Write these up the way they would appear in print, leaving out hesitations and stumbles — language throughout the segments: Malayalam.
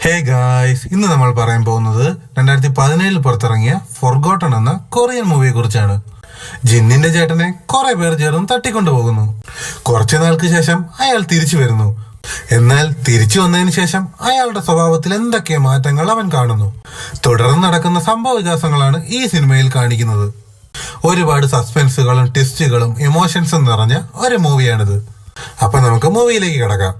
ഹേ ഗായ്സ്, ഇന്ന് നമ്മൾ പറയാൻ പോകുന്നത് 2017 പുറത്തിറങ്ങിയ ഫൊർഗോട്ടൺ എന്ന കൊറിയൻ മൂവിയെ കുറിച്ചാണ്. ജിന്നിന്റെ ചേട്ടനെ കുറെ പേർ ചേർന്ന് തട്ടിക്കൊണ്ടുപോകുന്നു. കുറച്ചു നാൾക്ക് ശേഷം അയാൾ തിരിച്ചു വരുന്നു. എന്നാൽ തിരിച്ചു വന്നതിന് ശേഷം അയാളുടെ സ്വഭാവത്തിൽ എന്തൊക്കെ മാറ്റങ്ങൾ അവൻ കാണുന്നു. തുടർന്ന് നടക്കുന്ന സംഭവ വികാസങ്ങളാണ് ഈ സിനിമയിൽ കാണിക്കുന്നത്. ഒരുപാട് സസ്പെൻസുകളും ട്വിസ്റ്റുകളും ഇമോഷൻസും നിറഞ്ഞ ഒരു മൂവിയാണിത്. അപ്പൊ നമുക്ക് മൂവിയിലേക്ക് കിടക്കാം.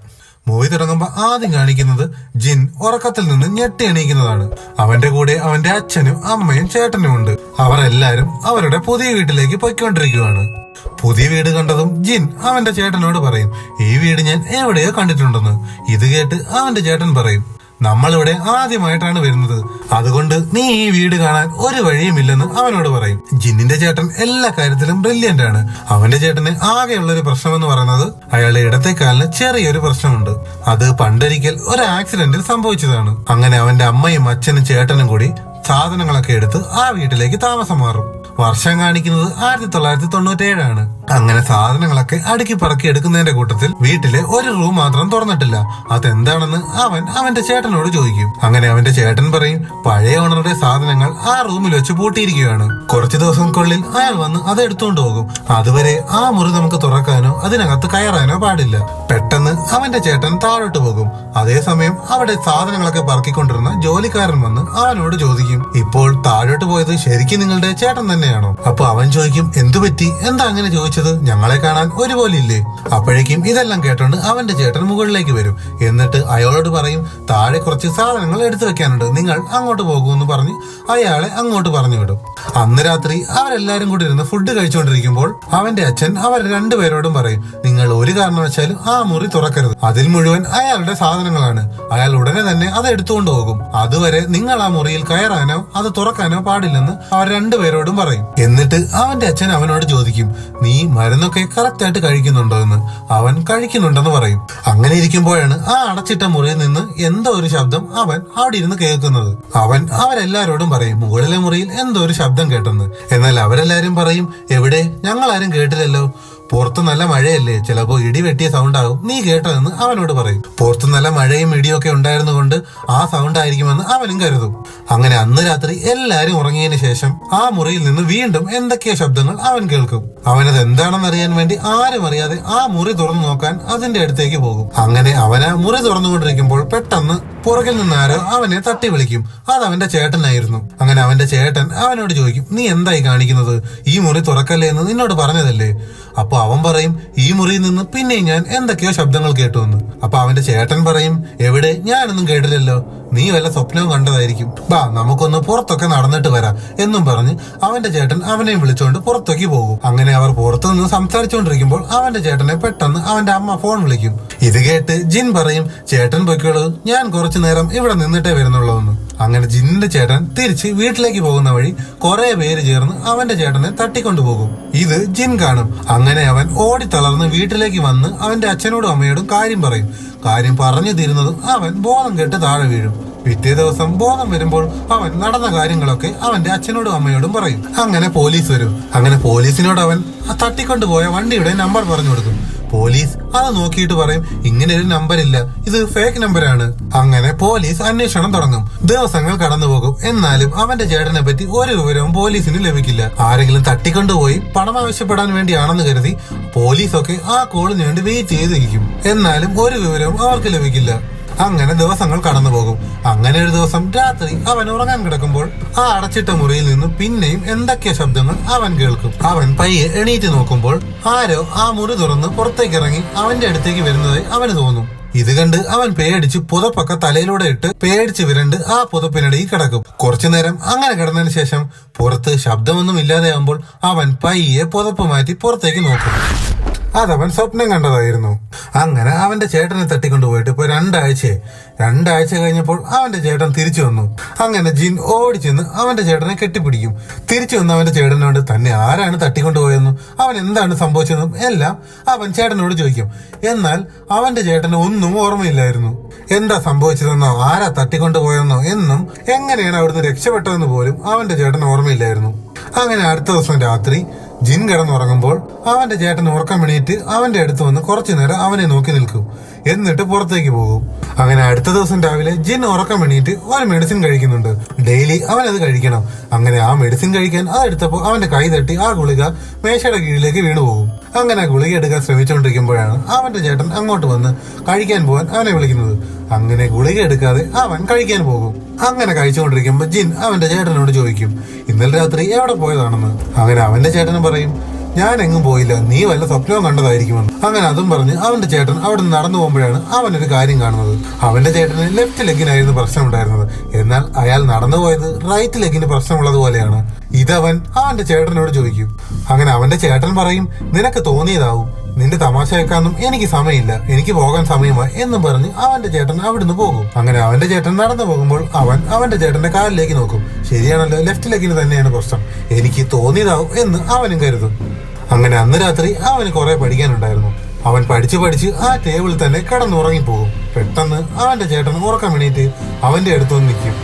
മൂവി തുടങ്ങുമ്പോൾ ആദ്യം കാണിക്കുന്നത് ജിൻ ഉറക്കത്തിൽ നിന്ന് ഞെട്ടി എണീക്കുന്നതാണ്. അവന്റെ കൂടെ അവന്റെ അച്ഛനും അമ്മയും ചേട്ടനും ഉണ്ട്. അവർ എല്ലാരും അവരുടെ പുതിയ വീട്ടിലേക്ക് പോയിക്കൊണ്ടിരിക്കുകയാണ്. പുതിയ വീട് കണ്ടതും ജിൻ അവന്റെ ചേട്ടനോട് പറയും, ഈ വീട് ഞാൻ എവിടെയോ കണ്ടിട്ടുണ്ടെന്ന്. ഇത് കേട്ട് അവന്റെ ചേട്ടൻ പറയും, നമ്മളിവിടെ ആദ്യമായിട്ടാണ് വരുന്നത്, അതുകൊണ്ട് നീ ഈ വീട് കാണാൻ ഒരു വഴിയുമില്ലെന്ന് അവനോട് പറയും. ജിന്നിന്റെ ചേട്ടൻ എല്ലാ കാര്യത്തിലും ബ്രില്യന്റ് ആണ്. അവന്റെ ചേട്ടന് ആകെയുള്ള ഒരു പ്രശ്നമെന്ന് പറയുന്നത് അയാളുടെ ഇടത്തെ കാലിന് ചെറിയൊരു പ്രശ്നമുണ്ട്. അത് പണ്ടൊരിക്കൽ ഒരു ആക്സിഡന്റിൽ സംഭവിച്ചതാണ്. അങ്ങനെ അവന്റെ അമ്മയും അച്ഛനും ചേട്ടനും കൂടി സാധനങ്ങളൊക്കെ എടുത്ത് ആ വീട്ടിലേക്ക് താമസം മാറും. വർഷം കാണിക്കുന്നത് 1997 അങ്ങനെ സാധനങ്ങളൊക്കെ അടുക്കി പറക്കി എടുക്കുന്നതിന്റെ കൂട്ടത്തിൽ വീട്ടിലെ ഒരു റൂം മാത്രം തുറന്നിട്ടില്ല. അതെന്താണെന്ന് അവൻ അവന്റെ ചേട്ടനോട് ചോദിക്കും. അങ്ങനെ അവന്റെ ചേട്ടൻ പറയും, പഴയ ഓണറുടെ സാധനങ്ങൾ ആ റൂമിൽ വെച്ച് പൂട്ടിയിരിക്കുകയാണ്. കുറച്ചു ദിവസങ്ങൾക്കുള്ളിൽ അയാൾ വന്ന് അത് എടുത്തുകൊണ്ട് പോകും. അതുവരെ ആ മുറി നമുക്ക് തുറക്കാനോ അതിനകത്ത് കയറാനോ പാടില്ല. പെട്ടെന്ന് അവന്റെ ചേട്ടൻ താഴോട്ട് പോകും. അതേസമയം അവിടെ സാധനങ്ങളൊക്കെ പറക്കിക്കൊണ്ടിരുന്ന ജോലിക്കാരൻ വന്ന് അവനോട് ചോദിക്കും, ഇപ്പോൾ താഴോട്ട് പോയത് ശരിക്കും നിങ്ങളുടെ ചേട്ടൻ തന്നെയാണോ? അപ്പൊ അവൻ ചോദിക്കും, എന്തു പറ്റി, എന്താ അങ്ങനെ ചോദിച്ചത്, ഞങ്ങളെ കാണാൻ ഒരുപോലെ ഇല്ലേ? അപ്പോഴേക്കും ഇതെല്ലാം കേട്ടോണ്ട് അവന്റെ ചേട്ടൻ മുകളിലേക്ക് വരും. എന്നിട്ട് അയാളോട് പറയും, താഴെ കുറച്ച് സാധനങ്ങൾ എടുത്തു വെക്കാനുണ്ട്, നിങ്ങൾ അങ്ങോട്ട് പോകുമെന്ന് പറഞ്ഞ് അയാളെ അങ്ങോട്ട് പറഞ്ഞു വിടും. അന്ന് രാത്രി അവരെല്ലാരും കൂടി ഇരുന്ന് ഫുഡ് കഴിച്ചുകൊണ്ടിരിക്കുമ്പോൾ അവന്റെ അച്ഛൻ അവർ രണ്ടുപേരോടും പറയും, നിങ്ങൾ ഒരു കാരണവശാലും ആ മുറി തുറക്കരുത്, അതിൽ മുഴുവൻ അയാളുടെ സാധനങ്ങളാണ്. അയാൾ ഉടനെ തന്നെ അത് എടുത്തുകൊണ്ട് പോകും. അതുവരെ നിങ്ങൾ ആ മുറിയിൽ കയറാനോ അത് തുറക്കാനോ പാടില്ലെന്ന് അവർ രണ്ടുപേരോടും പറയും. എന്നിട്ട് അവന്റെ അച്ഛൻ അവനോട് ചോദിക്കും, നീ മരുന്നൊക്കെ കറക്റ്റ് ആയിട്ട് കഴിക്കുന്നുണ്ടോ എന്ന്. അവൻ കഴിക്കുന്നുണ്ടെന്ന് പറയും. അങ്ങനെ ഇരിക്കുമ്പോഴാണ് ആ അടച്ചിട്ട മുറിയിൽ നിന്ന് എന്തോ ഒരു ശബ്ദം അവൻ അവിടെ ഇരുന്ന് കേൾക്കുന്നത്. അവൻ അവരെല്ലാരോടും പറയും, മുകളിലെ മുറിയിൽ എന്തോ ഒരു ശബ്ദം കേട്ടെന്ന്. എന്നാൽ അവരെല്ലാരും പറയും, എവിടെ, ഞങ്ങളാരും കേട്ടില്ലല്ലോ, പുറത്ത് നല്ല മഴയല്ലേ, ചിലപ്പോ ഇടി വെട്ടിയ സൗണ്ട് ആകും, നീ കേട്ടതെന്ന് അവനോട് പറയും. പുറത്ത് നല്ല മഴയും ഇടിയൊക്കെ ഉണ്ടായിരുന്നുകൊണ്ട് ആ സൗണ്ട് ആയിരിക്കുമെന്ന് അവനും കരുതും. അങ്ങനെ അന്ന് രാത്രി എല്ലാരും ഉറങ്ങിയതിനു ശേഷം ആ മുറിയിൽ നിന്ന് വീണ്ടും എന്തൊക്കെയോ ശബ്ദങ്ങൾ അവൻ കേൾക്കും. അവനത് എന്താണെന്ന് അറിയാൻ വേണ്ടി ആരും അറിയാതെ ആ മുറി തുറന്നു നോക്കാൻ അതിന്റെ അടുത്തേക്ക് പോകും. അങ്ങനെ അവൻ ആ മുറി തുറന്നുകൊണ്ടിരിക്കുമ്പോൾ പെട്ടെന്ന് പുറകിൽ നിന്നാരോ അവനെ തട്ടി വിളിക്കും. അത് അവന്റെ ചേട്ടനായിരുന്നു. അങ്ങനെ അവന്റെ ചേട്ടൻ അവനോട് ചോദിക്കും, നീ എന്തായി കാണിക്കുന്നത്, ഈ മുറി തുറക്കല്ലേ എന്ന് നിന്നോട് പറഞ്ഞതല്ലേ? അപ്പൊ അവൻ പറയും, ഈ മുറിയിൽ നിന്ന് പിന്നെയും ഞാൻ എന്തൊക്കെയോ ശബ്ദങ്ങൾ കേട്ടു എന്ന്. അപ്പൊ അവന്റെ ചേട്ടൻ പറയും, എവിടെ, ഞാനൊന്നും കേട്ടില്ലല്ലോ, നീ വല്ല സ്വപ്നവും കണ്ടതായിരിക്കും, ബാ നമുക്കൊന്ന് പുറത്തൊക്കെ നടന്നിട്ട് വരാം എന്നും പറഞ്ഞ് അവന്റെ ചേട്ടൻ അവനെയും വിളിച്ചുകൊണ്ട് പുറത്തേക്ക് പോകും. അങ്ങനെ അവർ പുറത്തു നിന്ന് സംസാരിച്ചുകൊണ്ടിരിക്കുമ്പോൾ അവന്റെ ചേട്ടനെ പെട്ടെന്ന് അവന്റെ അമ്മ ഫോൺ വിളിക്കും. ഇത് കേട്ട് ജിൻ പറയും, ചേട്ടൻ പൊയ്ക്കോളൂ, ഞാൻ കുറച്ചു നേരം ഇവിടെ നിന്നിട്ടേ വരുന്നുള്ളൂ എന്ന്. അങ്ങനെ ജിന്നിന്റെ ചേട്ടൻ തിരിച്ച് വീട്ടിലേക്ക് പോകുന്ന വഴി കുറെ പേര് ചേർന്ന് അവന്റെ ചേട്ടനെ തട്ടിക്കൊണ്ടുപോകും. ഇത് ജിൻ കാണും. അങ്ങനെ അവൻ ഓടി തളർന്ന് വീട്ടിലേക്ക് വന്ന് അവന്റെ അച്ഛനോടും അമ്മയോടും കാര്യം പറയും. കാര്യം പറഞ്ഞു തീരുന്നതും അവൻ ബോധം കെട്ട് താഴെ വീഴും. പിറ്റേ ദിവസം ബോധം വരുമ്പോൾ അവൻ നടന്ന കാര്യങ്ങളൊക്കെ അവന്റെ അച്ഛനോടും അമ്മയോടും പറയും. അങ്ങനെ പോലീസ് വരും. അങ്ങനെ പോലീസിനോട് അവൻ തട്ടിക്കൊണ്ടുപോയ വണ്ടിയുടെ നമ്പർ പറഞ്ഞു കൊടുക്കും. പോലീസ് അത് നോക്കിയിട്ട് പറയും, ഇങ്ങനെ ഒരു നമ്പർ ഇല്ല, ഇത് ഫേക്ക് നമ്പറാണ്. അങ്ങനെ പോലീസ് അന്വേഷണം തുടങ്ങും. ദിവസങ്ങൾ കടന്നുപോകും. എന്നാലും അവന്റെ ചേട്ടനെ പറ്റി ഒരു വിവരവും പോലീസിന് ലഭിക്കില്ല. ആരെങ്കിലും തട്ടിക്കൊണ്ടുപോയി പണം ആവശ്യപ്പെടാൻ വേണ്ടിയാണെന്ന് കരുതി പോലീസൊക്കെ ആ കോളിന് വേണ്ടി വെയിറ്റ് ചെയ്തിരിക്കും. എന്നാലും ഒരു വിവരവും അവർക്ക് ലഭിക്കില്ല. അങ്ങനെ ദിവസങ്ങൾ കടന്നുപോകും. അങ്ങനെ ഒരു ദിവസം രാത്രി അവൻ ഉറങ്ങാൻ കിടക്കുമ്പോൾ ആ അടച്ചിട്ട മുറിയിൽ നിന്ന് പിന്നെയും എന്തൊക്കെ ശബ്ദങ്ങൾ അവൻ കേൾക്കും. അവൻ പയ്യെ എണീറ്റ് നോക്കുമ്പോൾ ആരോ ആ മുറി തുറന്ന് പുറത്തേക്ക് ഇറങ്ങി അവന്റെ അടുത്തേക്ക് വരുന്നതായി അവന് തോന്നും. ഇത് കണ്ട് അവൻ പേടിച്ച് പുതപ്പൊക്കെ തലയിലൂടെ ഇട്ട് പേടിച്ച് വിരണ്ട് ആ പുതപ്പിനിടയിൽ കിടക്കും. കുറച്ചു നേരം അങ്ങനെ കിടന്നതിന് ശേഷം പുറത്ത് ശബ്ദമൊന്നും ഇല്ലാതെയാകുമ്പോൾ അവൻ പയ്യെ പുതപ്പ് മാറ്റി പുറത്തേക്ക് നോക്കും. അതവൻ സ്വപ്നം കണ്ടതായിരുന്നു. അങ്ങനെ അവന്റെ ചേട്ടനെ തട്ടിക്കൊണ്ടുപോയിട്ട് ഇപ്പൊ രണ്ടാഴ്ച കഴിഞ്ഞപ്പോൾ അവന്റെ ചേട്ടൻ തിരിച്ചു വന്നു. അങ്ങനെ ജിൻ ഓടിച്ചെന്ന് അവന്റെ ചേട്ടനെ കെട്ടിപ്പിടിക്കും. തിരിച്ചു വന്ന് അവന്റെ ചേട്ടനോട് തന്നെ ആരാണ് തട്ടിക്കൊണ്ടുപോയെന്നും അവൻ എന്താണ് സംഭവിച്ചതെന്നും എല്ലാം അവൻ ചേട്ടനോട് ചോദിക്കും. എന്നാൽ അവന്റെ ചേട്ടന് ഒന്നും ഓർമ്മയില്ലായിരുന്നു. എന്താ സംഭവിച്ചതെന്നോ ആരാ തട്ടിക്കൊണ്ടുപോയെന്നോ എന്നും എങ്ങനെയാണ് അവിടുന്ന് രക്ഷപ്പെട്ടതെന്ന് പോലും അവന്റെ ചേട്ടൻ ഓർമ്മയില്ലായിരുന്നു. അങ്ങനെ അടുത്ത ദിവസം രാത്രി ജിൻ കിടന്നുറങ്ങുമ്പോൾ അവന്റെ ചേട്ടൻ ഉറക്കം എണീറ്റ് അവന്റെ അടുത്ത് വന്ന് കുറച്ചു നേരം അവനെ നോക്കി നിൽക്കും. എന്നിട്ട് പുറത്തേക്ക് പോകും. അങ്ങനെ അടുത്ത ദിവസം രാവിലെ ജിൻ ഉറക്കം എണീറ്റ് ഒരു മെഡിസിൻ കഴിക്കുന്നുണ്ട്. ഡെയിലി അവൻ അത് കഴിക്കണം. അങ്ങനെ ആ മെഡിസിൻ കഴിക്കാൻ അതെടുത്തപ്പോൾ അവന്റെ കൈ തട്ടി ആ ഗുളിക മേശയുടെ കീഴിലേക്ക് വീണു പോകും. അങ്ങനെ ഗുളിക എടുക്കാൻ ശ്രമിച്ചുകൊണ്ടിരിക്കുമ്പോഴാണ് അവന്റെ ചേട്ടൻ അങ്ങോട്ട് വന്ന് കഴിക്കാൻ പോകാൻ അവനെ വിളിക്കുന്നത്. അങ്ങനെ ഗുളിക എടുക്കാതെ അവൻ കഴിക്കാൻ പോകും. അങ്ങനെ കഴിച്ചുകൊണ്ടിരിക്കുമ്പോ ജിൻ അവന്റെ ചേട്ടനോട് ചോദിക്കും, ഇന്നലെ രാത്രി എവിടെ പോയതാണെന്ന്. അങ്ങനെ അവന്റെ ചേട്ടനും പറയും, ഞാൻ എങ്ങും പോയില്ല, നീ വല്ല സ്വപ്നവും കണ്ടതായിരിക്കുമെന്ന്. അങ്ങനെ അതും പറഞ്ഞ് അവന്റെ ചേട്ടൻ അവിടെ നിന്ന് നടന്നു പോകുമ്പോഴാണ് അവനൊരു കാര്യം കാണുന്നത്. അവന്റെ ചേട്ടന് ലെഫ്റ്റ് ലെഗിനായിരുന്നു പ്രശ്നം ഉണ്ടായിരുന്നത്. എന്നാൽ അയാൾ നടന്നു പോയത് റൈറ്റ് ലെഗിന് പ്രശ്നമുള്ളത് പോലെയാണ്. ഇതവൻ അവന്റെ ചേട്ടനോട് ചോദിക്കും. അങ്ങനെ അവന്റെ ചേട്ടൻ പറയും, നിനക്ക് തോന്നിയതാവും, നിന്റെ തമാശ വെക്കാനും എനിക്ക് സമയമില്ല, എനിക്ക് പോകാൻ സമയമായി എന്നും പറഞ്ഞ് അവന്റെ ചേട്ടൻ അവിടുന്ന് പോകും. അങ്ങനെ അവന്റെ ചേട്ടൻ നടന്നു പോകുമ്പോൾ അവൻ അവന്റെ ചേട്ടന്റെ കാലിലേക്ക് നോക്കും. ശരിയാണല്ലോ, ലെഫ്റ്റ് ലെഗിന് തന്നെയാണ് പ്രശ്നം, എനിക്ക് തോന്നിയതാവും എന്ന് അവനും കരുതും. അങ്ങനെ അന്ന് രാത്രി അവന് കുറെ പഠിക്കാനുണ്ടായിരുന്നു. അവൻ പഠിച്ച് ആ ടേബിളിൽ തന്നെ കിടന്നുറങ്ങിപ്പോകും. പെട്ടെന്ന് അവന്റെ ചേട്ടൻ ഉറക്കം എണീറ്റ് അവന്റെ അടുത്തൊന്ന് നിൽക്കും.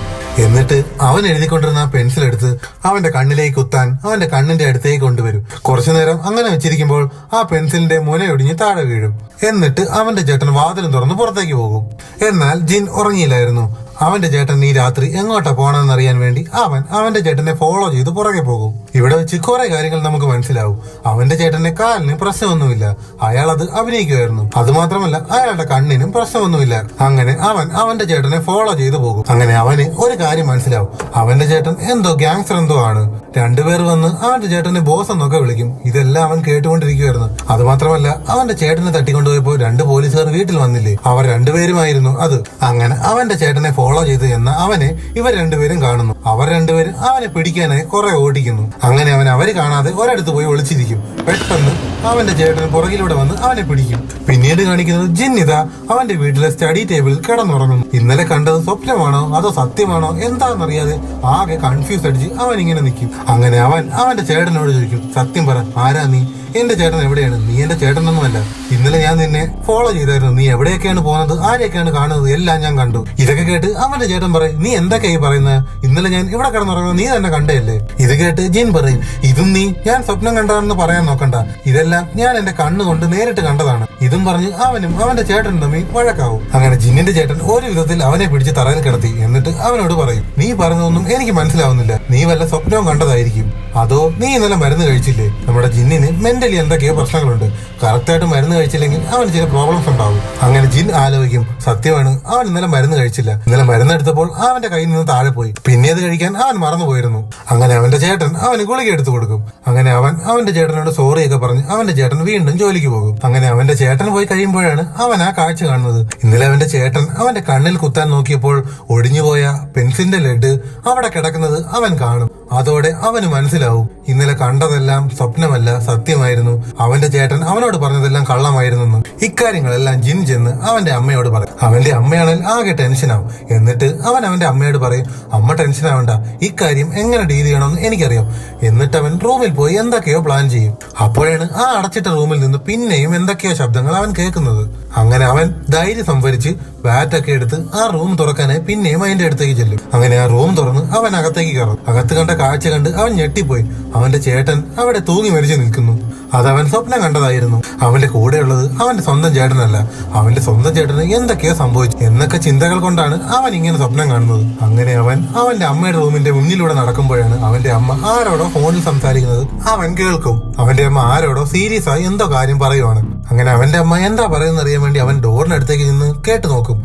എന്നിട്ട് അവൻ എഴുതിക്കൊണ്ടിരുന്ന ആ പെൻസിൽ എടുത്ത് അവന്റെ കണ്ണിലേക്ക് കുത്താൻ അവന്റെ കണ്ണിന്റെ അടുത്തേക്ക് കൊണ്ടുവരും. കുറച്ചു നേരം അങ്ങനെ വെച്ചിരിക്കുമ്പോൾ ആ പെൻസിലിന്റെ മുനയൊടിഞ്ഞ് താഴെ വീഴും. എന്നിട്ട് അവന്റെ ചേട്ടൻ വാതിലും തുറന്ന് പുറത്തേക്ക് പോകും. എന്നാൽ ജിൻ ഉറങ്ങിയില്ലായിരുന്നു. അവന്റെ ചേട്ടൻ ഈ രാത്രി എങ്ങോട്ടാ പോകണമെന്ന് അറിയാൻ വേണ്ടി അവൻ അവന്റെ ചേട്ടനെ ഫോളോ ചെയ്ത് പുറകെ പോകും. ഇവിടെ വെച്ച് കുറെ കാര്യങ്ങൾ നമുക്ക് മനസ്സിലാവും. അവന്റെ ചേട്ടന്റെ കാലിന് പ്രശ്നമൊന്നുമില്ല, അയാൾ അത് അഭിനയിക്കുമായിരുന്നു. അതുമാത്രമല്ല അയാളുടെ കണ്ണിനും പ്രശ്നമൊന്നുമില്ല. അങ്ങനെ അവൻ അവന്റെ ചേട്ടനെ ഫോളോ ചെയ്ത് പോകും. അങ്ങനെ അവന് ഒരു കാര്യം മനസ്സിലാവും, അവന്റെ ചേട്ടൻ എന്തോ ഗ്യാങ്സ്റ്റർ എന്തോ ആണ്. രണ്ടുപേർ വന്ന് അവന്റെ ചേട്ടനെ ബോസ് എന്നൊക്കെ വിളിക്കും. ഇതെല്ലാം അവൻ കേട്ടുകൊണ്ടിരിക്കുവായിരുന്നു. അതുമാത്രമല്ല അവന്റെ ചേട്ടനെ തട്ടിക്കൊണ്ടുപോയപ്പോ 2 പോലീസുകാർ വീട്ടിൽ വന്നില്ലേ, അവർ രണ്ടുപേരുമായിരുന്നു അത്. അങ്ങനെ അവന്റെ ചേട്ടനെ ഫോളോ ചെയ്ത് എന്ന അവനെ ഇവർ രണ്ടുപേരും കാണുന്നു. അവർ രണ്ടുപേരും അവനെ പിടിക്കാനായി കുറെ ഓടിക്കുന്നു. അങ്ങനെ അവൻ അവര് കാണാതെ ഒരിടത്ത് പോയി ഒളിച്ചിരിക്കും. പെട്ടെന്ന് അവന്റെ ചേട്ടൻ പുറകിലൂടെ വന്ന് അവനെ പിടിക്കും. പിന്നീട് കാണിക്കുന്നത് ജിൻ ഇതാ അവന്റെ വീട്ടിലെ സ്റ്റഡി ടേബിളിൽ കിടന്നുറങ്ങുന്നു. ഇന്നലെ കണ്ടത് സ്വപ്നമാണോ അതോ സത്യമാണോ എന്താണെന്നറിയാതെ ആകെ കൺഫ്യൂസ് അടിച്ച് അവൻ ഇങ്ങനെ നിൽക്കും. അങ്ങനെ അവൻ അവന്റെ ചേട്ടനോട് ചോദിക്കും, സത്യം പറ, ആരാ നീ? എന്റെ ചേട്ടൻ എവിടെയാണ്? നീ എന്റെ ചേട്ടനൊന്നുമല്ല. ഇന്നലെ ഞാൻ നിന്നെ ഫോളോ ചെയ്തായിരുന്നു. നീ എവിടെയൊക്കെയാണ് പോകുന്നത്, ആരെയൊക്കെയാണ് കാണുന്നത്, എല്ലാം ഞാൻ കണ്ടു. ഇതൊക്കെ കേട്ട് അവന്റെ ചേട്ടൻ പറയും, നീ എന്തൊക്കെയായി പറയുന്നത്? ഇന്നലെ ഞാൻ ഇവിടെ കിടന്നുറങ്ങുന്നത് നീ തന്നെ കണ്ടയല്ലേ? ഇത് കേട്ട് ജിൻ പറയും, ഇതും നീ ഞാൻ സ്വപ്നം കണ്ടതാണെന്ന് പറയാൻ നോക്കണ്ട, ഇതെല്ലാം ഞാൻ എന്റെ കണ്ണുകൊണ്ട് നേരിട്ട് കണ്ടതാണ്. ഇതും പറഞ്ഞ് അവനും അവന്റെ ചേട്ടനും തമ്മിൽ വഴക്കാവും. അങ്ങനെ ജിന്നിന്റെ ചേട്ടൻ ഒരു വിധത്തിൽ അവനെ പിടിച്ച് തറയിൽ കിടത്തി. എന്നിട്ട് അവനോട് പറയും, നീ പറഞ്ഞതൊന്നും എനിക്ക് മനസ്സിലാവുന്നില്ല, നീ വല്ല സ്വപ്നവും കണ്ടതായിരിക്കും, അതോ നീ ഇന്നലെ മരുന്ന് കഴിച്ചില്ലേ? നമ്മുടെ ജിന്നിന് മെന്റലി എന്തൊക്കെയോ പ്രശ്നങ്ങളുണ്ട്, കറക്റ്റായിട്ട് മരുന്ന് കഴിച്ചില്ലെങ്കിൽ അവന് ചില പ്രോബ്ലംസ് ഉണ്ടാവും. അങ്ങനെ ജിൻ ആലോചിക്കും, സത്യമാണ്, അവൻ ഇന്നലെ മരുന്ന് കഴിച്ചില്ല. ഇന്നലെ മരുന്ന് എടുത്തപ്പോൾ അവന്റെ കയ്യിൽ നിന്ന് താഴെ പോയി, പിന്നെ അത് കഴിക്കാൻ അവൻ മറന്നുപോയിരുന്നു. അങ്ങനെ അവന്റെ ചേട്ടൻ അവന് ഗുളിക എടുത്തു കൊടുക്കും. അങ്ങനെ അവൻ അവന്റെ ചേട്ടനോട് സോറിയൊക്കെ പറഞ്ഞ് അവന്റെ ചേട്ടൻ വീണ്ടും ജോലിക്ക് പോകും. അങ്ങനെ അവന്റെ ചേട്ടൻ പോയി കഴിയുമ്പോഴാണ് അവൻ ആ കാഴ്ച കാണുന്നത്. ഇന്നലെ അവന്റെ ചേട്ടൻ അവന്റെ കണ്ണിൽ കുത്താൻ നോക്കിയപ്പോൾ ഒടിഞ്ഞുപോയ പെൻസിലിന്റെ ലെഡ് അവിടെ കിടക്കുന്നത് അവൻ കാണും. അതോടെ അവന് മനസ്സിലാവും, ഇന്നലെ കണ്ടതെല്ലാം സ്വപ്നമല്ല, സത്യമായിരുന്നു. അവന്റെ ചേട്ടൻ അവനോട് പറഞ്ഞതെല്ലാം കള്ളമായിരുന്നെന്നും. ഇക്കാര്യങ്ങളെല്ലാം ജിൻ ചെന്ന് അവന്റെ അമ്മയോട് പറയും. അവന്റെ അമ്മയാണെങ്കിൽ ആകെ ടെൻഷനാവും. എന്നിട്ട് അവൻ അവന്റെ അമ്മയോട് പറയും, അമ്മ ടെൻഷനാവണ്ട, ഇക്കാര്യം എങ്ങനെ ഡീൽ ചെയ്യണമെന്ന് എനിക്കറിയാം. എന്നിട്ട് അവൻ റൂമിൽ പോയി എന്തൊക്കെയോ പ്ലാൻ ചെയ്യും. അപ്പോഴാണ് ആ അടച്ചിട്ട റൂമിൽ നിന്ന് പിന്നെയും എന്തൊക്കെയോ ശബ്ദങ്ങൾ അവൻ കേൾക്കുന്നത്. അങ്ങനെ അവൻ ധൈര്യം സംഭരിച്ച് ബാറ്റൊക്കെ എടുത്ത് ആ റൂം തുറക്കാനായി പിന്നെയും അതിന്റെ അടുത്തേക്ക് ചെല്ലും. അങ്ങനെ ആ റൂം തുറന്ന് അവൻ അകത്തേക്ക് കയറും. അകത്ത് കണ്ട കാഴ്ച കണ്ട് അവൻ ഞെട്ടിപ്പോയി. അവന്റെ ചേട്ടൻ അവിടെ തൂങ്ങി മരിച്ചു നിൽക്കുന്നു. അതവൻ സ്വപ്നം കണ്ടതായിരുന്നു. അവന്റെ കൂടെയുള്ളത് അവന്റെ സ്വന്തം ചേട്ടനല്ല, അവന്റെ സ്വന്തം ചേട്ടന് എന്തൊക്കെയോ സംഭവിച്ചു എന്നൊക്കെ ചിന്തകൾ കൊണ്ടാണ് അവൻ ഇങ്ങനെ സ്വപ്നം കാണുന്നത്. അങ്ങനെ അവൻ അവന്റെ അമ്മയുടെ റൂമിന്റെ മുന്നിലൂടെ നടക്കുമ്പോഴാണ് അവന്റെ അമ്മ ആരോടോ ഫോണിൽ സംസാരിക്കുന്നത് അവൻ കേൾക്കും. അവന്റെ അമ്മ ആരോടോ സീരിയസ് ആയി എന്തോ കാര്യം പറയുവാണ്. അങ്ങനെ അവന്റെ അമ്മ എന്താ പറയുന്നത് അറിയാൻ വേണ്ടി അവൻ ഡോറിനടുത്തേക്ക് നിന്ന് കേട്ടു നോക്കും.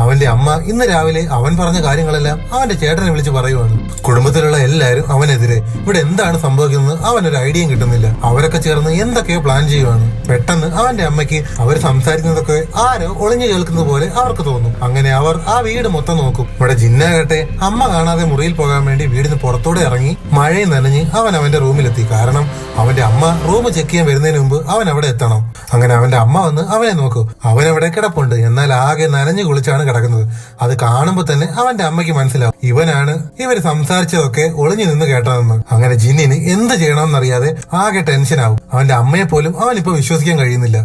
അവന്റെ അമ്മ ഇന്ന് രാവിലെ അവൻ പറഞ്ഞ കാര്യങ്ങളെല്ലാം അവന്റെ ചേട്ടനെ വിളിച്ച് പറയുവാണ്. കുടുംബത്തിലുള്ള എല്ലാവരും അവനെതിരെ. ഇവിടെ എന്താണ് സംഭവിക്കുന്നത് അവനൊരു ഐഡിയയും കിട്ടുന്നില്ല. അവരൊക്കെ ചേർന്ന് എന്തൊക്കെയോ പ്ലാൻ ചെയ്യുവാണ്. പെട്ടെന്ന് അവന്റെ അമ്മയ്ക്ക് അവർ സംസാരിക്കുന്നതൊക്കെ ആരോ ഒളിഞ്ഞു കേൾക്കുന്നത് പോലെ അവർക്ക് തോന്നും. അങ്ങനെ അവർ ആ വീട് മൊത്തം നോക്കും. ഇവിടെ ജിന്നാകട്ടെ അമ്മ കാണാതെ മുറിയിൽ പോകാൻ വേണ്ടി വീടിന് പുറത്തൂടെ ഇറങ്ങി മഴയിൽ നനഞ്ഞ് അവൻ അവന്റെ റൂമിലെത്തി. കാരണം അവന്റെ അമ്മ റൂം ചെക്ക് ചെയ്യാൻ വരുന്നതിന് മുമ്പ് അവൻ അവിടെ എത്തണം. അങ്ങനെ അവന്റെ അമ്മ വന്ന് അവനെ നോക്കും. അവൻ അവിടെ കിടപ്പുണ്ട്, എന്നാൽ ആകെ നനഞ്ഞു കുളിച്ചാണ് കിടക്കുന്നത്. അത് കാണുമ്പോൾ തന്നെ അവന്റെ അമ്മയ്ക്ക് മനസ്സിലാവും ഇവനാണ് ഇവര് സംസാരിച്ചതൊക്കെ ഒളിഞ്ഞു നിന്ന് കേട്ടതെന്ന്. അങ്ങനെ ജിന്നിന് എന്ത് ചെയ്യണമെന്നറിയാതെ ആകെ ടെൻഷനാവും. അവന്റെ അമ്മയെ പോലും അവനിപ്പോ വിശ്വസിക്കാൻ കഴിയുന്നില്ല.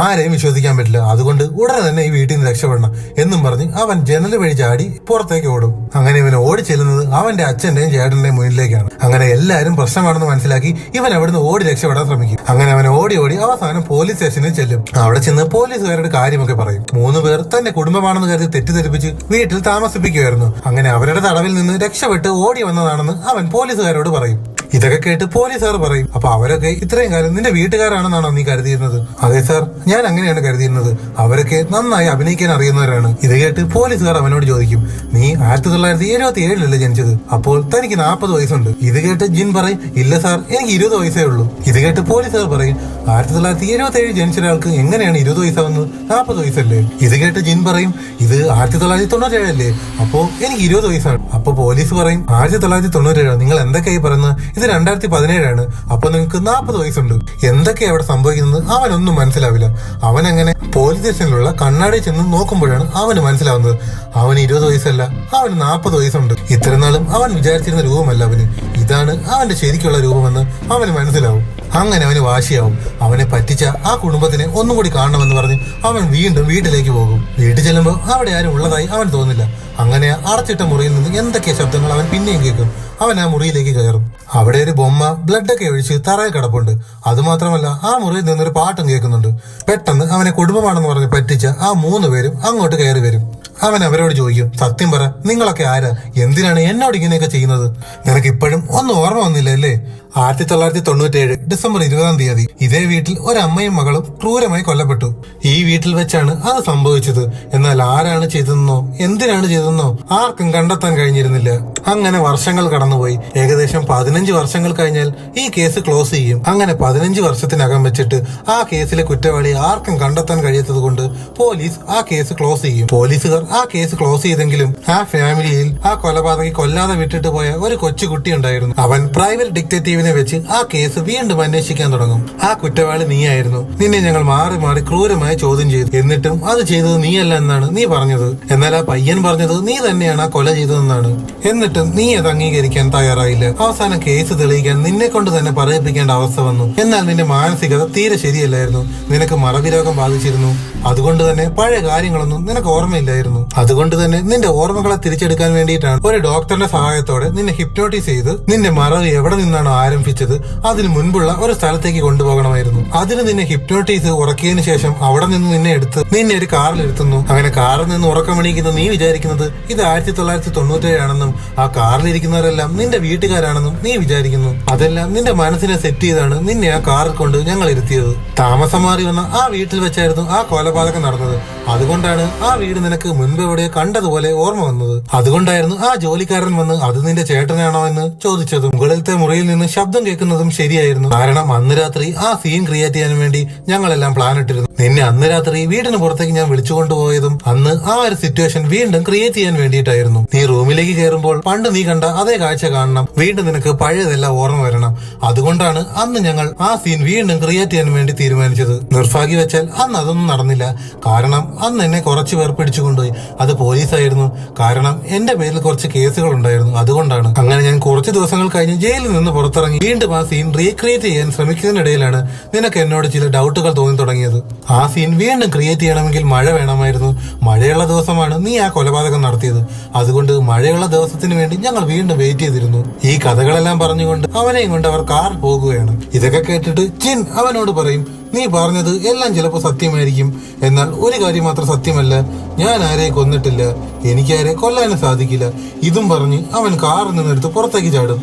ആരെയും വിശ്വസിക്കാൻ പറ്റില്ല. അതുകൊണ്ട് ഉടനെ തന്നെ ഈ വീട്ടിൽ നിന്ന് രക്ഷപ്പെടണം എന്നും പറഞ്ഞ് അവൻ ജനൽ വഴി ചാടി പുറത്തേക്ക് ഓടും. അങ്ങനെ ഇവൻ ഓടി ചെല്ലുന്നത് അവന്റെ അച്ഛന്റെയും ചേട്ടന്റെയും മുന്നിലേക്കാണ്. അങ്ങനെ എല്ലാവരും പ്രശ്നമാണെന്ന് മനസ്സിലാക്കി ഇവൻ അവിടുന്ന് ഓടി രക്ഷപ്പെടാൻ ശ്രമിക്കും. അങ്ങനെ അവൻ ഓടി അവസാനം പോലീസ് സ്റ്റേഷനിൽ ചെല്ലും. അവിടെ ചെന്ന് പോലീസുകാരുടെ കാര്യമൊക്കെ പറയും. 3 പേർ തന്റെ കുടുംബമാണെന്ന് കരുതി തെറ്റിദ്ധരിപ്പിച്ച് വീട്ടിൽ താമസിപ്പിക്കുമായിരുന്നു. അങ്ങനെ അവരുടെ തടവിൽ നിന്ന് രക്ഷപ്പെട്ട് ഓടി വന്നതാണെന്ന് അവൻ പോലീസുകാരോട് പറയും. ഇതൊക്കെ കേട്ട് പോലീസുകാർ പറയും, അപ്പൊ അവരൊക്കെ ഇത്രയും കാലം നിന്റെ വീട്ടുകാരാണെന്നാണോ നീ കരുതിയിരുന്നത്? അതെ സാർ, ഞാൻ അങ്ങനെയാണ് കരുതിയിരുന്നത്. അവരൊക്കെ നന്നായി അഭിനയിക്കാൻ അറിയുന്നവരാണ്. ഇത് കേട്ട് പോലീസുകാർ അവനോട് ചോദിക്കും, നീ 1977 ജനിച്ചത്, അപ്പോൾ തനിക്ക് 40 വയസ്സുണ്ട്. ഇത് കേട്ട് ജിൻ പറയും, ഇല്ല സാർ, എനിക്ക് 20 വയസ്സേ ഉള്ളൂ. ഇത് കേട്ട് പോലീസുകാർ പറയും, 1977 ജനിച്ച ഒരാൾക്ക് എങ്ങനെയാണ് 20 വയസ്സാവുന്നത്? 40 വയസ്സല്ലേ? ഇത് കേട്ട് ജിൻ പറയും, ഇത് 1997 അല്ലേ, അപ്പോ എനിക്ക് 20 വയസ്സാണ്. അപ്പൊ പോലീസ് പറയും, 1997 നിങ്ങൾ എന്തൊക്കെയായി പറയുന്നത്? ഇത് 2017 അപ്പൊ നിങ്ങൾക്ക് 40 വയസ്സുണ്ട്. എന്തൊക്കെയാ അവിടെ സംഭവിക്കുന്നത് അവനൊന്നും മനസ്സിലാവില്ല. അവൻ അങ്ങനെ പോലീസ് സ്റ്റേഷനിലുള്ള കണ്ണാടി ചെന്ന് നോക്കുമ്പോഴാണ് അവന് മനസ്സിലാവുന്നത് അവന് 20 വയസ്സല്ല, അവന് 40 വയസ്സുണ്ട്. ഇത്ര നാളും അവൻ വിചാരിച്ചിരുന്ന രൂപമല്ല അവന്, ഇതാണ് അവന്റെ ശരിക്കുള്ള രൂപമെന്ന് അവന് മനസ്സിലാവും. അങ്ങനെ അവന് വാശിയാവും. അവനെ പറ്റിച്ച ആ കുടുംബത്തിനെ ഒന്നും കൂടി കാണണമെന്ന് പറഞ്ഞ് അവൻ വീണ്ടും വീട്ടിലേക്ക് പോകും. വീട്ടിൽ ചെല്ലുമ്പോൾ അവിടെ ആരും ഉള്ളതായി അവൻ തോന്നില്ല. അങ്ങനെ അടച്ചിട്ട മുറിയിൽ നിന്ന് എന്തൊക്കെയാ ശബ്ദങ്ങൾ അവൻ പിന്നെയും കേൾക്കും. അവൻ ആ മുറിയിലേക്ക് കയറും. അവിടെ ഒരു ബൊമ്മ ബ്ലഡൊക്കെ ഒഴിച്ച് തറയിൽ കിടപ്പുണ്ട്. അതുമാത്രമല്ല ആ മുറിയിൽ നിന്നൊരു പാട്ടും കേൾക്കുന്നുണ്ട്. പെട്ടെന്ന് അവനെ കുടുംബമാണെന്ന് പറഞ്ഞ് പറ്റിച്ച ആ 3 പേരും അങ്ങോട്ട് കയറി വരും. അവൻ അവരോട് ചോദിക്കും, സത്യം പറ, നിങ്ങളൊക്കെ ആരാ? എന്തിനാണ് എന്നോട് ഇങ്ങനെയൊക്കെ ചെയ്യുന്നത്? നിനക്ക് ഇപ്പോഴും ഒന്നും ഓർമ്മ വന്നില്ല അല്ലേ? 1997 ഡിസംബർ 20 ഇതേ വീട്ടിൽ ഒരമ്മയും മകളും ക്രൂരമായി കൊല്ലപ്പെട്ടു. ഈ വീട്ടിൽ വെച്ചാണ് അത് സംഭവിച്ചത്. എന്നാൽ ആരാണ് ചെയ്തതെന്നോ എന്തിനാണ് ചെയ്തതെന്നോ ആർക്കും കണ്ടെത്താൻ കഴിഞ്ഞിരുന്നില്ല. അങ്ങനെ വർഷങ്ങൾ കടന്നുപോയി. ഏകദേശം 15 വർഷങ്ങൾ കഴിഞ്ഞാൽ ഈ കേസ് ക്ലോസ് ചെയ്യും. അങ്ങനെ 15 വർഷത്തിനകം വെച്ചിട്ട് ആ കേസിലെ കുറ്റവാളിയെ ആർക്കും കണ്ടെത്താൻ കഴിയാത്തത് കൊണ്ട് പോലീസ് ആ കേസ് ക്ലോസ് ചെയ്യും. പോലീസുകാർ ആ കേസ് ക്ലോസ് ചെയ്തെങ്കിലും ആ ഫാമിലിയിൽ ആ കൊലപാതകി കൊല്ലാതെ വിട്ടിട്ട് പോയ ഒരു കൊച്ചുകുട്ടി ഉണ്ടായിരുന്നു. അവൻ പ്രൈവറ്റ് ഡിറ്റക്റ്റീവിനെ വെച്ച് ആ കേസ് വീണ്ടും അന്വേഷിക്കാൻ തുടങ്ങും. ആ കുറ്റവാളി നീയായിരുന്നു. നിന്നെ ഞങ്ങൾ മാറി മാറി ക്രൂരമായി ചോദ്യം ചെയ്തു. എന്നിട്ടും അത് ചെയ്തത് നീയല്ല എന്നാണ് നീ പറഞ്ഞത്. എന്നാൽ ആ പയ്യൻ പറഞ്ഞത് നീ തന്നെയാണ് ആ കൊല ചെയ്തതെന്നാണ്. എന്നിട്ടും നീ അത് അംഗീകരിക്കാൻ തയ്യാറായില്ല. അവസാനം കേസ് തെളിയിക്കാൻ നിന്നെ കൊണ്ട് തന്നെ പറയിപ്പിക്കേണ്ട അവസ്ഥ വന്നു. എന്നാൽ നിന്റെ മാനസികത തീരെ ശരിയല്ലായിരുന്നു. നിനക്ക് മറവി രോഗം ബാധിച്ചിരുന്നു. അതുകൊണ്ട് തന്നെ പഴയ കാര്യങ്ങളൊന്നും നിനക്ക് ഓർമ്മയില്ലായിരുന്നു. അതുകൊണ്ട് തന്നെ നിന്റെ ഓർമ്മകളെ തിരിച്ചെടുക്കാൻ വേണ്ടിയിട്ടാണ് ഒരു ഡോക്ടറുടെ സഹായത്തോടെ നിന്നെ ഹിപ്നോട്ടൈസ് ചെയ്ത് നിന്റെ മറവി എവിടെ നിന്നാണോ ആരംഭിച്ചത് അതിന് മുൻപുള്ള ഒരു സ്ഥലത്തേക്ക് കൊണ്ടുപോകണമായിരുന്നു. അതിന് നിന്നെ ഹിപ്നോട്ടൈസ് ഉറക്കിയതിനു ശേഷം അവിടെ നിന്ന് നിന്നെ എടുത്ത് നിന്നെ ഒരു കാറിൽ ഇരുത്തുന്നു. അങ്ങനെ കാറിൽ നിന്ന് ഉറക്കമണിക്കുന്ന നീ വിചാരിക്കുന്നത് ഇത് 1997 ആണെന്നും ആ കാറിലിരിക്കുന്നവരെല്ലാം നിന്റെ വീട്ടുകാരാണെന്നും നീ വിചാരിക്കുന്നു. അതെല്ലാം നിന്റെ മനസ്സിനെ സെറ്റ് ചെയ്താണ് നിന്നെ ആ കാറിൽ കൊണ്ട് ഞങ്ങൾ ഇരുത്തിയത്. താമസം മാറി വന്ന ആ വീട്ടിൽ വെച്ചായിരുന്നു ആ കൊലപാതകം നടന്നത്. അതുകൊണ്ടാണ് ആ വീട് നിനക്ക് മുൻപ് എവിടെ കണ്ടതുപോലെ ഓർമ്മ വന്നത്. അതുകൊണ്ടായിരുന്നു ആ ജോലിക്കാരൻ വന്ന് അത് നിന്റെ ചേട്ടനാണോ എന്ന് ചോദിച്ചതും. മുകളിലത്തെ മുറിയിൽ നിന്ന് ശബ്ദം കേൾക്കുന്നതും ശരിയായിരുന്നു. കാരണം അന്ന് രാത്രി ആ സീൻ ക്രിയേറ്റ് ചെയ്യാൻ വേണ്ടി ഞങ്ങളെല്ലാം പ്ലാൻ ഇട്ടിരുന്നു. നിന്നെ അന്ന് രാത്രി വീടിന് പുറത്തേക്ക് ഞാൻ വിളിച്ചുകൊണ്ടുപോയതും അന്ന് ആ ഒരു സിറ്റുവേഷൻ വീണ്ടും ക്രിയേറ്റ് ചെയ്യാൻ വേണ്ടിയിട്ടായിരുന്നു. നീ റൂമിലേക്ക് കയറുമ്പോൾ പണ്ട് നീ കണ്ട അതേ കാഴ്ച കാണണം. വീണ്ടും നിനക്ക് പഴയതെല്ലാം ഓർമ്മ വരണം. അതുകൊണ്ടാണ് അന്ന് ഞങ്ങൾ ആ സീൻ വീണ്ടും ക്രിയേറ്റ് ചെയ്യാൻ വേണ്ടി തീരുമാനിച്ചത്. നിർഭാഗ്യം വെച്ചാൽ അന്ന് അതൊന്നും നടന്നില്ല. കാരണം അന്ന് എന്നെ കുറച്ച് പേർ പിടിച്ചുകൊണ്ടുപോയി. അത് പോലീസായിരുന്നു. കാരണം എന്റെ പേരിൽ കുറച്ച് കേസുകൾ ഉണ്ടായിരുന്നു. അതുകൊണ്ടാണ്. അങ്ങനെ ഞാൻ കുറച്ച് ദിവസങ്ങൾ കഴിഞ്ഞ് ജയിലിൽ നിന്ന് പുറത്തിറങ്ങി വീണ്ടും ആ സീൻ റീക്രിയേറ്റ് ചെയ്യാൻ ശ്രമിക്കുന്നതിനിടയിലാണ് നിനക്ക് എന്നോട് ചില ഡൗട്ടുകൾ തോന്നി തുടങ്ങിയത്. ആ സീൻ വീണ്ടും ക്രിയേറ്റ് ചെയ്യണമെങ്കിൽ മഴ വേണമായിരുന്നു. മഴയുള്ള ദിവസമാണ് നീ ആ കൊലപാതകം നടത്തിയത്. അതുകൊണ്ട് മഴയുള്ള ദിവസത്തിന് വേണ്ടി ഞങ്ങൾ വീണ്ടും വെയിറ്റ് ചെയ്തിരുന്നു. ഈ കഥകളെല്ലാം പറഞ്ഞുകൊണ്ട് അവനെയും കൊണ്ട് അവർ കാറിൽ പോകുകയാണ്. ഇതൊക്കെ കേട്ടിട്ട് ജിൻ അവനോട് പറയും, നീ പറഞ്ഞത് എല്ലാം ചിലപ്പോൾ സത്യമായിരിക്കും. എന്നാൽ ഒരു കാര്യം മാത്രം സത്യമല്ല, ഞാൻ ആരെയും കൊന്നിട്ടില്ല. എനിക്കാരെ കൊല്ലാനും സാധിക്കില്ല. ഇതും പറഞ്ഞ് അവൻ കാറിൽ നിന്നെടുത്ത് പുറത്തേക്ക് ചാടും.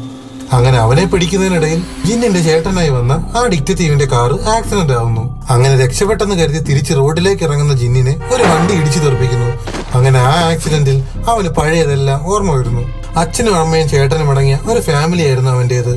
അങ്ങനെ അവനെ പിടിക്കുന്നതിനിടയിൽ ജിന്നിന്റെ ചേട്ടനായി വന്ന ആ ഡിറ്റക്റ്റീവിന്റെ കാറ് ആക്സിഡന്റ് ആവുന്നു. അങ്ങനെ രക്ഷപ്പെട്ടെന്ന് കരുതി തിരിച്ച് റോഡിലേക്ക് ഇറങ്ങുന്ന ജിന്നിനെ ഒരു വണ്ടി ഇടിച്ചു തെറിപ്പിക്കുന്നു. അങ്ങനെ ആ ആക്സിഡന്റിൽ അവന് പഴയതെല്ലാം ഓർമ്മ വരുന്നു. അച്ഛനും അമ്മയും ചേട്ടനും അടങ്ങിയ ഒരു ഫാമിലി ആയിരുന്നു അവന്റേത്.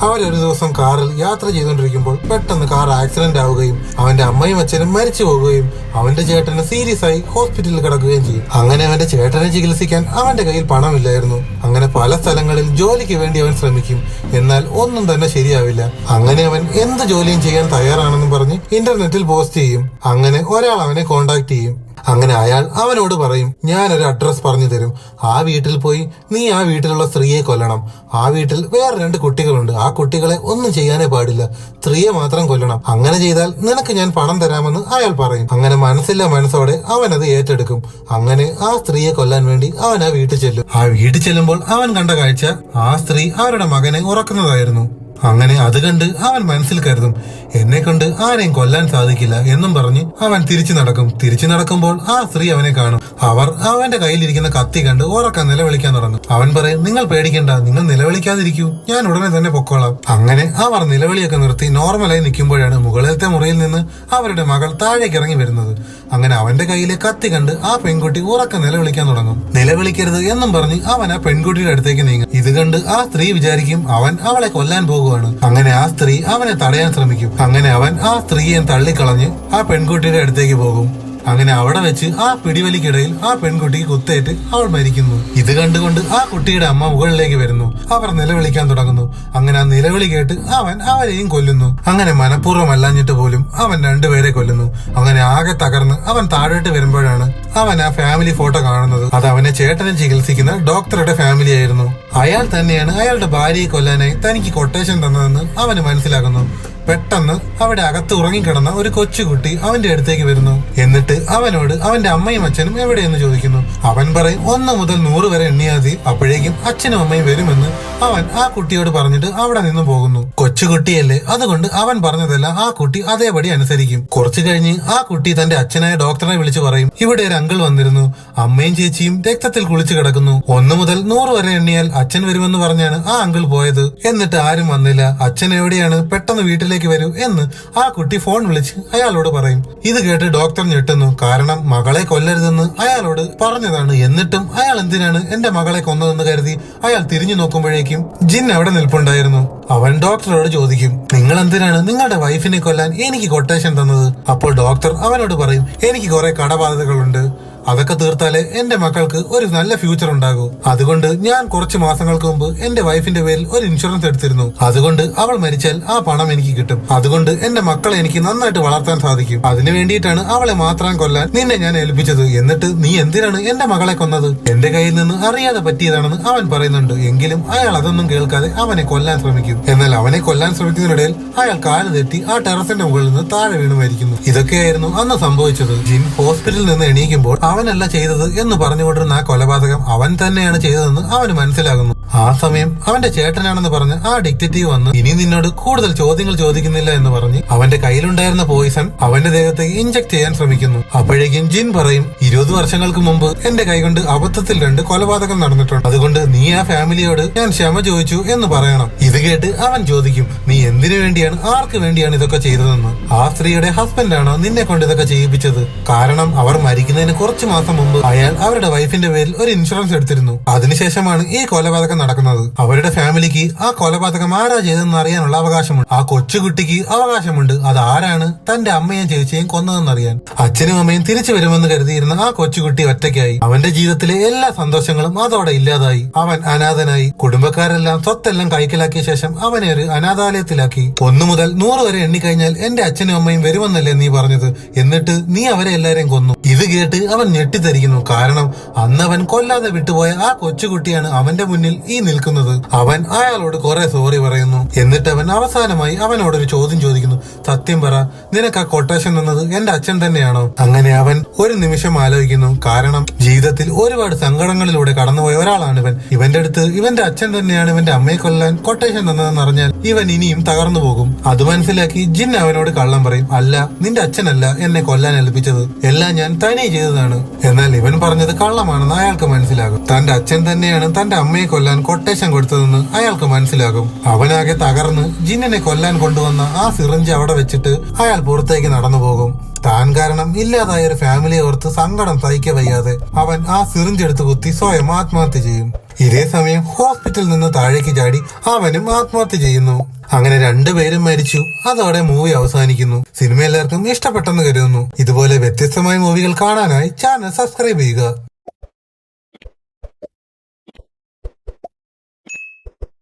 അവരൊരു ദിവസം കാറിൽ യാത്ര ചെയ്തുകൊണ്ടിരിക്കുമ്പോൾ പെട്ടെന്ന് കാർ ആക്സിഡന്റ് ആവുകയും അവന്റെ അമ്മയും അച്ഛനും മരിച്ചു പോകുകയും അവന്റെ ചേട്ടന് സീരിയസ് ആയി ഹോസ്പിറ്റലിൽ കിടക്കുകയും ചെയ്യും. അങ്ങനെ അവന്റെ ചേട്ടനെ ചികിത്സിക്കാൻ അവന്റെ കയ്യിൽ പണമില്ലായിരുന്നു. അങ്ങനെ പല സ്ഥലങ്ങളിൽ ജോലിക്ക് വേണ്ടി അവൻ ശ്രമിക്കും. എന്നാൽ ഒന്നും തന്നെ ശരിയാവില്ല. അങ്ങനെ അവൻ എന്ത് ജോലിയും ചെയ്യാൻ തയ്യാറാണെന്നും പറഞ്ഞ് ഇന്റർനെറ്റിൽ പോസ്റ്റ് ചെയ്യും. അങ്ങനെ ഒരാൾ അവനെ കോണ്ടാക്ട് ചെയ്യും. അങ്ങനെ അയാൾ അവനോട് പറയും, ഞാനൊരു അഡ്രസ് പറഞ്ഞു തരും, ആ വീട്ടിൽ പോയി നീ ആ വീട്ടിലുള്ള സ്ത്രീയെ കൊല്ലണം. ആ വീട്ടിൽ വേറെ 2 കുട്ടികളുണ്ട്, ആ കുട്ടികളെ ഒന്നും ചെയ്യാനേ പാടില്ല, സ്ത്രീയെ മാത്രം കൊല്ലണം. അങ്ങനെ ചെയ്താൽ നിനക്ക് ഞാൻ പണം തരാമെന്ന് അയാൾ പറയും. അങ്ങനെ മനസ്സില്ല മനസ്സോടെ അവൻ അത് ഏറ്റെടുക്കും. അങ്ങനെ ആ സ്ത്രീയെ കൊല്ലാൻ വേണ്ടി അവൻ ആ വീട്ടിൽ ചെല്ലും. ആ വീട്ടിൽ ചെല്ലുമ്പോൾ അവൻ കണ്ട കാഴ്ച ആ സ്ത്രീ അവരുടെ മകനെ ഉറക്കുന്നതായിരുന്നു. അങ്ങനെ അത് കണ്ട് അവൻ മനസ്സിൽ കരുതും, എന്നെ കൊണ്ട് ആരെയും കൊല്ലാൻ സാധിക്കില്ല എന്നും പറഞ്ഞ് അവൻ തിരിച്ചു നടക്കും. തിരിച്ചു നടക്കുമ്പോൾ ആ സ്ത്രീ അവനെ കാണും. അവർ അവന്റെ കയ്യിലിരിക്കുന്ന കത്തി കണ്ട് ഉറക്കം നിലവിളിക്കാൻ തുടങ്ങും. അവൻ പറയും, നിങ്ങൾ പേടിക്കണ്ട, നിങ്ങൾ നിലവിളിക്കാതിരിക്കൂ, ഞാൻ ഉടനെ തന്നെ പൊക്കോളാം. അങ്ങനെ അവർ നിലവിളിയൊക്കെ നിർത്തി നോർമലായി നിൽക്കുമ്പോഴാണ് മുകളിലത്തെ മുറിയിൽ നിന്ന് അവരുടെ മകൾ താഴേക്ക് ഇറങ്ങി വരുന്നത്. അങ്ങനെ അവന്റെ കയ്യിലെ കത്തി കണ്ട് ആ പെൺകുട്ടി ഉറക്കം നിലവിളിക്കാൻ തുടങ്ങും. നിലവിളിക്കരുത് എന്നും പറഞ്ഞ് അവൻ ആ പെൺകുട്ടിയുടെ അടുത്തേക്ക് നീങ്ങും. ഇത് കണ്ട് ആ സ്ത്രീ വിചാരിക്കും അവൻ അവളെ കൊല്ലാൻ പോകും. അങ്ങനെ ആ സ്ത്രീ അവനെ തടയാൻ ശ്രമിക്കും. അങ്ങനെ അവൻ ആ സ്ത്രീയെ തള്ളിക്കളഞ്ഞ് ആ പെൺകുട്ടിയുടെ അടുത്തേക്ക് പോകും. അങ്ങനെ അവിടെ വെച്ച് ആ പിടിവലിക്കിടയിൽ ആ പെൺകുട്ടിക്ക് കുത്തേറ്റ് അവൾ മരിക്കുന്നു. ഇത് കണ്ടുകൊണ്ട് ആ കുട്ടിയുടെ അമ്മ മുകളിലേക്ക് വരുന്നു. അവർ നിലവിളിക്കാൻ തുടങ്ങുന്നു. അങ്ങനെ ആ നിലവിളി കേട്ട് അവൻ അവരെയും കൊല്ലുന്നു. അങ്ങനെ മനഃപൂർവ്വം അല്ലാഞ്ഞിട്ട് പോലും അവൻ 2 പേരെ കൊല്ലുന്നു. അങ്ങനെ ആകെ തകർന്ന് അവൻ താഴോട്ട് വരുമ്പോഴാണ് അവൻ ആ ഫാമിലി ഫോട്ടോ കാണുന്നത്. അത് അവനെ ചേട്ടനെ ചികിത്സിക്കുന്ന ഡോക്ടറുടെ ഫാമിലി ആയിരുന്നു. അയാൾ തന്നെയാണ് അയാളുടെ ഭാര്യയെ കൊല്ലാനായി തനിക്ക് കൊട്ടേഷൻ തന്നതെന്ന് അവന് മനസ്സിലാകുന്നു. പെട്ടെന്ന് അവിടെ അകത്ത് ഉറങ്ങിക്കിടന്ന ഒരു കൊച്ചുകുട്ടി അവന്റെ അടുത്തേക്ക് വരുന്നു. എന്നിട്ട് അവനോട് അവന്റെ അമ്മയും അച്ഛനും എവിടെയെന്ന് ചോദിക്കുന്നു. അവൻ പറയും 1 മുതൽ 100 വരെ എണ്ണിയാതി, അപ്പോഴേക്കും അച്ഛനും അമ്മയും വരുമെന്ന് അവൻ ആ കുട്ടിയോട് പറഞ്ഞിട്ട് അവിടെ നിന്ന് പോകുന്നു. കൊച്ചുകുട്ടിയല്ലേ, അതുകൊണ്ട് അവൻ പറഞ്ഞതെല്ലാം ആ കുട്ടി അതേപടി അനുസരിക്കും. കുറച്ചു കഴിഞ്ഞ് ആ കുട്ടി തന്റെ അച്ഛനായ ഡോക്ടറെ വിളിച്ചു പറയും, ഇവിടെ ഒരു അങ്കിൾ വന്നിരുന്നു, അമ്മയും ചേച്ചിയും രക്തത്തിൽ കുളിച്ചു കിടക്കുന്നു. 1 മുതൽ 100 വരെ എണ്ണിയാൽ അച്ഛൻ വരുമെന്ന് പറഞ്ഞാണ് ആ അങ്കിൾ പോയത്. എന്നിട്ട് ആരും വന്നില്ല, അച്ഛൻ എവിടെയാണ്, പെട്ടെന്ന് വീട്ടിലേക്ക് വരൂ എന്ന് ആ കുട്ടി ഫോൺ വിളിച്ച് അയാളോട് പറയും. ഇത് കേട്ട് ഡോക്ടർ ഞെട്ടുന്നു. കാരണം മകളെ കൊല്ലരുതെന്ന് അയാളോട് പറഞ്ഞതാണ്. എന്നിട്ടും അയാൾ എന്തിനാണ് എന്റെ മകളെ കൊന്നതെന്ന് കരുതി അയാൾ തിരിഞ്ഞു നോക്കുമ്പോഴേക്കും ജിൻ അവിടെ നിൽപ്പുണ്ടായിരുന്നു. അവൻ ഡോക്ടറോട് ചോദിക്കും, നിങ്ങൾ എന്തിനാണ് നിങ്ങളുടെ വൈഫിനെ കൊല്ലാൻ എനിക്ക് കൊട്ടേഷൻ തന്നത്? അപ്പോൾ ഡോക്ടർ അവനോട് പറയും, എനിക്ക് കുറെ കടബാധ്യതകളുണ്ട്, അതൊക്കെ തീർത്താലേ എന്റെ മക്കൾക്ക് ഒരു നല്ല ഫ്യൂച്ചർ ഉണ്ടാകൂ. അതുകൊണ്ട് ഞാൻ കുറച്ച് മാസങ്ങൾക്ക് മുമ്പ് എന്റെ വൈഫിന്റെ പേരിൽ ഒരു ഇൻഷുറൻസ് എടുത്തിരുന്നു. അതുകൊണ്ട് അവൾ മരിച്ചാൽ ആ പണം എനിക്ക് കിട്ടും. അതുകൊണ്ട് എന്റെ മക്കളെ എനിക്ക് നന്നായിട്ട് വളർത്താൻ സാധിക്കും. അതിനു വേണ്ടിയിട്ടാണ് അവളെ മാത്രം കൊല്ലാൻ നിന്നെ ഞാൻ ഏൽപ്പിച്ചത്. എന്നിട്ട് നീ എന്തിനാണ് എന്റെ മകളെ കൊന്നത്? എന്റെ കയ്യിൽ നിന്ന് അറിയാതെ പറ്റിയതാണെന്ന് അവൻ പറയുന്നുണ്ട്. എങ്കിലും അയാൾ അതൊന്നും കേൾക്കാതെ അവനെ കൊല്ലാൻ ശ്രമിക്കും. എന്നാൽ അവനെ കൊല്ലാൻ ശ്രമിക്കുന്നതിനിടയിൽ അയാൾ കാല് തെറ്റി ആ ടെറസിന്റെ മുകളിൽ നിന്ന് താഴെ വീണ് മരിക്കുന്നു. ഇതൊക്കെയായിരുന്നു അന്ന് സംഭവിച്ചത്. ജിൻ ഹോസ്പിറ്റലിൽ നിന്ന് എണീക്കുമ്പോൾ അവനല്ല ചെയ്തത് എന്ന് പറഞ്ഞുകൊണ്ടിരുന്ന ആ കൊലപാതകം അവൻ തന്നെയാണ് ചെയ്തതെന്ന് അവന് മനസ്സിലാകുന്നു. ആ സമയം അവന്റെ ചേട്ടനാണെന്ന് പറഞ്ഞ് ആ ഡിറ്റക്റ്റീവ് വന്ന് ഇനി നിന്നോട് കൂടുതൽ ചോദ്യങ്ങൾ ചോദിക്കുന്നില്ല എന്ന് പറഞ്ഞ് അവന്റെ കയ്യിലുണ്ടായിരുന്ന പോയിസൺ അവന്റെ ദേഹത്തേക്ക് ഇഞ്ചക്ട് ചെയ്യാൻ ശ്രമിക്കുന്നു. അപ്പോഴേക്കും ജിൻ പറയും, 20 വർഷങ്ങൾക്ക് മുമ്പ് എന്റെ കൈകൊണ്ട് അബദ്ധത്തിൽ 2 കൊലപാതകം നടന്നിട്ടുണ്ട്. അതുകൊണ്ട് നീ ആ ഫാമിലിയോട് ഞാൻ ക്ഷമ ചോദിച്ചു എന്ന് പറയണം. ഇത് കേട്ട് അവൻ ചോദിക്കും, നീ എന്തിനു വേണ്ടിയാണ്, ആർക്ക് വേണ്ടിയാണ് ഇതൊക്കെ ചെയ്തതെന്ന്? ആ സ്ത്രീയുടെ ഹസ്ബൻഡാണോ നിന്നെ കൊണ്ട് ഇതൊക്കെ ചെയ്യിപ്പിച്ചത്? കാരണം അവർ മരിക്കുന്നതിന് കുറച്ച് മാസം മുമ്പ് അയാൾ അവരുടെ വൈഫിന്റെ പേരിൽ ഒരു ഇൻഷുറൻസ് എടുത്തിരുന്നു. അതിനുശേഷമാണ് ഈ കൊലപാതകം നടക്കുന്നത്. അവരുടെ ഫാമിലിക്ക് ആ കൊലപാതകം ആരാ ചെയ്തെന്ന് അറിയാനുള്ള അവകാശമുണ്ട്. ആ കൊച്ചുകുട്ടിക്ക് അവകാശമുണ്ട് അത് ആരാണ് തന്റെ അമ്മയും ചേച്ചിയും കൊന്നതെന്നറിയാൻ. അച്ഛനും അമ്മയും തിരിച്ചു വരുമെന്ന് കരുതിയിരുന്ന ആ കൊച്ചുകുട്ടി ഒറ്റയ്ക്കായി. അവന്റെ ജീവിതത്തിലെ എല്ലാ സന്തോഷങ്ങളും അതോടെ ഇല്ലാതായി. അവൻ അനാഥനായി. കുടുംബക്കാരെല്ലാം സ്വത്തെല്ലാം കൈക്കലാക്കിയ ശേഷം അവനെ ഒരു അനാഥാലയത്തിലാക്കി. 1 മുതൽ 100 വരെ എണ്ണിക്കഴിഞ്ഞാൽ എന്റെ അച്ഛനും അമ്മയും വരുമെന്നല്ലേ നീ പറഞ്ഞത്? എന്നിട്ട് നീ അവരെ എല്ലാരെയും കൊന്നു. ഇത് കേട്ട് അവൻ ഞെട്ടിത്തരിക്കുന്നു. കാരണം അന്ന് അവൻ കൊല്ലാതെ വിട്ടുപോയ ആ കൊച്ചുകുട്ടിയാണ് അവന്റെ മുന്നിൽ ഈ നിൽക്കുന്നത്. അവൻ അയാളോട് കുറെ സോറി പറയുന്നു. എന്നിട്ട് അവൻ അവസാനമായി അവനോടൊരു ചോദ്യം ചോദിക്കുന്നു, സത്യം പറ, നിനക്ക് ആ കൊട്ടേഷൻ തന്നത് എന്റെ അച്ഛൻ തന്നെയാണോ? അങ്ങനെ അവൻ ഒരു നിമിഷം ആലോചിക്കുന്നു. കാരണം ജീവിതത്തിൽ ഒരുപാട് സങ്കടങ്ങളിലൂടെ കടന്നുപോയ ഒരാളാണ് ഇവൻ. ഇവന്റെ അടുത്ത് ഇവന്റെ അച്ഛൻ തന്നെയാണ് ഇവന്റെ അമ്മയെ കൊല്ലാൻ കൊട്ടേഷൻ തന്നതെന്ന് അറിഞ്ഞാൽ ഇവൻ ഇനിയും തകർന്നു പോകും. അത് മനസ്സിലാക്കി ജിൻ അവനോട് കള്ളം പറയും, അല്ല, നിന്റെ അച്ഛനല്ല എന്നെ കൊല്ലാൻ ഏൽപ്പിച്ചത്, എല്ലാം ഞാൻ തനിയെ ചെയ്തതാണ്. എന്നാൽ ഇവൻ പറഞ്ഞത് കള്ളമാണെന്ന് അയാൾക്ക് മനസ്സിലാകും. തന്റെ അച്ഛൻ തന്നെയാണ് തന്റെ അമ്മയെ കൊല്ലാൻ കൊട്ടേഷൻ കൊടുത്തതെന്ന് അയാൾക്ക് മനസ്സിലാകും. അവനാകെ തകർന്ന് ജിന്നിനെ കൊല്ലാൻ കൊണ്ടുവന്ന ആ സിറിഞ്ച് അവിടെ വെച്ചിട്ട് അയാൾ പുറത്തേക്ക് നടന്നു പോകും. താൻ കാരണം ഇല്ലാതായ ഒരു ഫാമിലിയെ ഓർത്ത് സങ്കടം സഹിക്ക വയ്യാതെ അവൻ ആ സിറിഞ്ച് എടുത്ത് കുത്തി സ്വയം ആത്മഹത്യ ചെയ്യും. ഇതേ സമയം ഹോസ്പിറ്റലിൽ നിന്ന് താഴേക്ക് ചാടി അവനും ആത്മഹത്യ ചെയ്യുന്നു. അങ്ങനെ 2 പേരും മരിച്ചു. അതോടെ മൂവി അവസാനിക്കുന്നു. സിനിമ എല്ലാവർക്കും ഇഷ്ടപ്പെട്ടെന്ന് കരുതുന്നു. ഇതുപോലെ വ്യത്യസ്തമായ മൂവികൾ കാണാനായി ചാനൽ സബ്സ്ക്രൈബ് ചെയ്യുക.